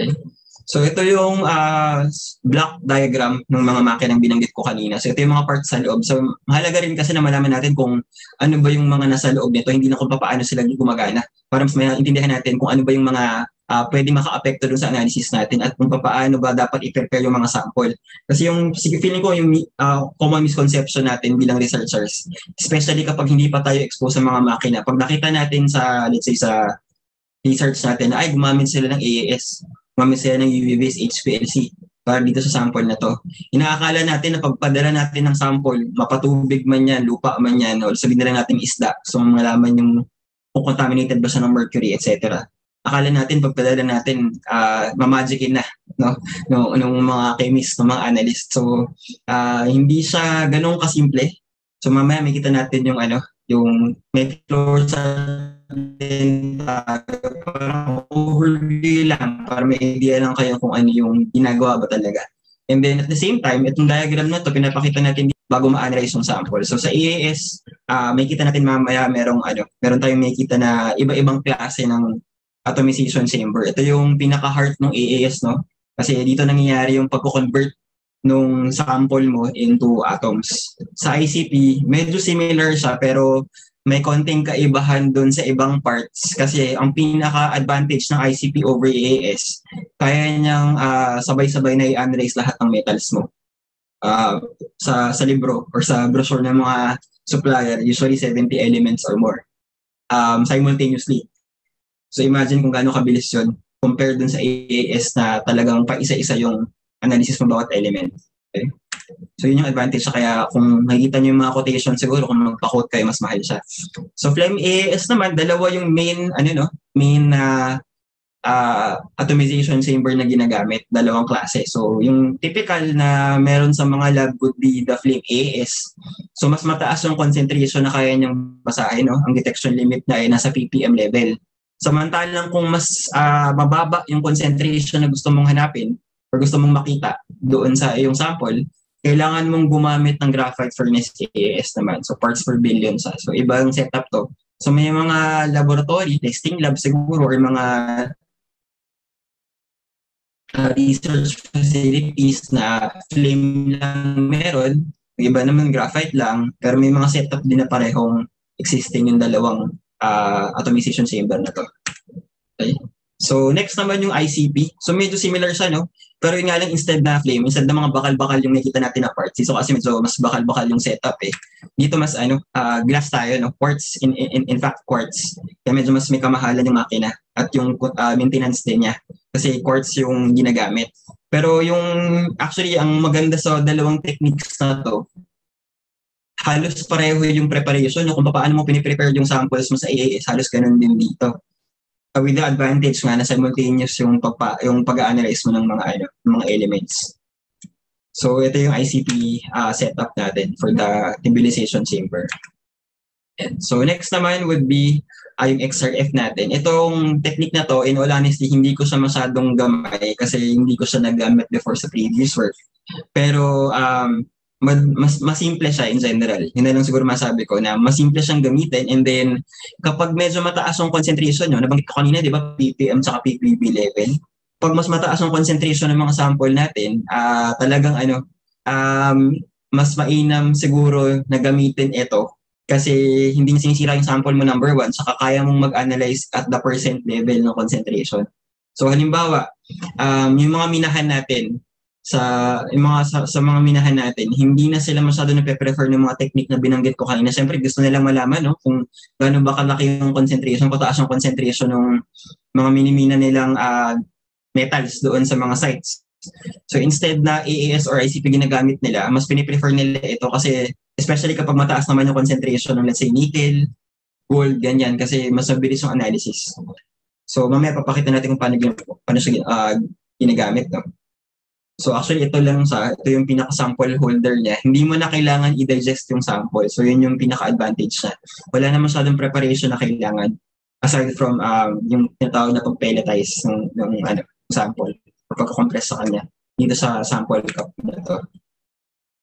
Okay. So ito yung block diagram ng mga makinang binanggit ko kanina. So ito yung mga parts sa loob. So mahalaga rin kasi na malaman natin kung ano ba yung mga nasa loob nito, hindi na kung paano sila gumagana. Para mas maintindihan natin kung ano ba yung mga pwede maka-apekto dun sa analysis natin at kung paano ba dapat i-prepare yung mga sample. Kasi yung feeling ko yung common misconception natin bilang researchers, especially kapag hindi pa tayo exposed sa mga makina. Pag nakita natin sa, let's say sa research natin na ay gumamit sila ng AAS, gumamit sila ng UV-based HPLC para dito sa sample na to. Inaakala natin na pagpadala natin ng sample, mapatubig man yan, lupa man yan, o sabihin na lang natin isda, so malaman yung kung contaminated ba siya ng mercury, etc. Akala natin pagpadala natin, mamagicin na, no? Nung mga chemist, ng mga analyst. So, hindi siya ganun kasimple. So, mamaya may kita natin yung yung may floor sa parang overview lang para may idea lang kayo kung ano yung ginagawa ba talaga. And then at the same time, itong diagram na to pinapakita natin bago ma-analyze yung sample. So sa EAS, may kita natin mamaya meron tayong may kita na iba-ibang klase ng atomization chamber. Ito yung pinaka-heart ng EAS, no? Kasi dito nangyayari yung pagko-convert nung sample mo into atoms. Sa ICP, medyo similar siya pero may konting kaibahan doon sa ibang parts kasi ang pinaka-advantage ng ICP over EAS, kaya niyang sabay-sabay na i-analyze lahat ng metals mo. Sa libro or sa brochure ng mga supplier, usually 70 elements or more simultaneously. So imagine kung gaano kabilis yun compared dun sa EAS na talagang pa isa-isa yung analysis mo bawat element. Okay? So yun yung advantage siya. Kaya kung nakikita nyo yung mga quotation, siguro kung magpa-quote kayo, mas mahal siya. So Flame AAS naman, dalawa yung main atomization chamber na ginagamit, dalawang klase. So yung typical na meron sa mga lab would be the Flame AAS. So mas mataas yung concentration na kaya niyang basahin, no? Ang detection limit niya ay nasa ppm level. Samantalang kung mas mababa yung concentration na gusto mong hanapin or gusto mong makita doon sa iyong sample, kailangan mong gumamit ng graphite furnace AAS naman. So parts per billion sa. So ibang setup to. So may mga laboratory, testing lab siguro, or mga research facilities na flame lang meron, iba naman graphite lang, pero may mga setup din na parehong existing yung dalawang atomization chamber na to. Okay. So next naman yung ICP. So medyo similar siya, no? Pero yun nga lang, instead na flame, instead na mga bakal-bakal yung nakikita natin na parts. So kasi medyo mas bakal-bakal yung setup eh. Dito mas glass tayo, no? Quartz, in fact quartz. Kaya medyo mas may kamahalan yung makina at yung maintenance din niya. Kasi quartz yung ginagamit. Pero yung actually ang maganda sa dalawang techniques na to, halos pareho yung preparation, yung kung paano mo piniprepare yung samples mo sa AAS, halos ganun din dito. With the advantage nga na simultaneous yung pag-analyze mo ng mga elements. So ito yung ICP setup natin for the nebulization chamber. And so next naman would be yung XRF natin. Itong technique na to, in all honesty, hindi ko siya masyadong gamay kasi hindi ko siya nagamit before sa previous work. Pero mas simple siya in general. Yun na lang siguro masabi ko na mas simple siyang gamitin, and then kapag medyo mataas yung concentration nyo, nabanggit ko kanina, di ba, ppm saka ppb level. Pag mas mataas yung concentration ng mga sample natin, talagang mas mainam siguro na gamitin ito kasi hindi sinisira yung sample mo number one, saka kaya mong mag-analyze at the percent level ng concentration. So halimbawa, yung mga minahan natin, sa mga minahan natin, hindi na sila masyado na-prefer ng mga technique na binanggit ko kanina. Siyempre, gusto nilang malaman, no, kung gaano ba kalaki yung concentration, kataas yung concentration ng mga minimina nilang metals doon sa mga sites. So instead na AAS or ICP ginagamit nila, mas piniprefer nila ito kasi especially kapag mataas naman yung concentration ng, let's say, nickel, gold, ganyan, kasi mas mabilis yung analysis. So mamaya papakita natin kung paano siya ginagamit, no? So actually ito yung pinaka-sample holder niya. Hindi mo na kailangan i-digest yung sample. So yun yung pinaka-advantage niya. Wala na masyadong preparation na kailangan aside from yung tinatawag na pag-pelletize ng sample o pagka-compress sa kanya dito sa sample cup na to.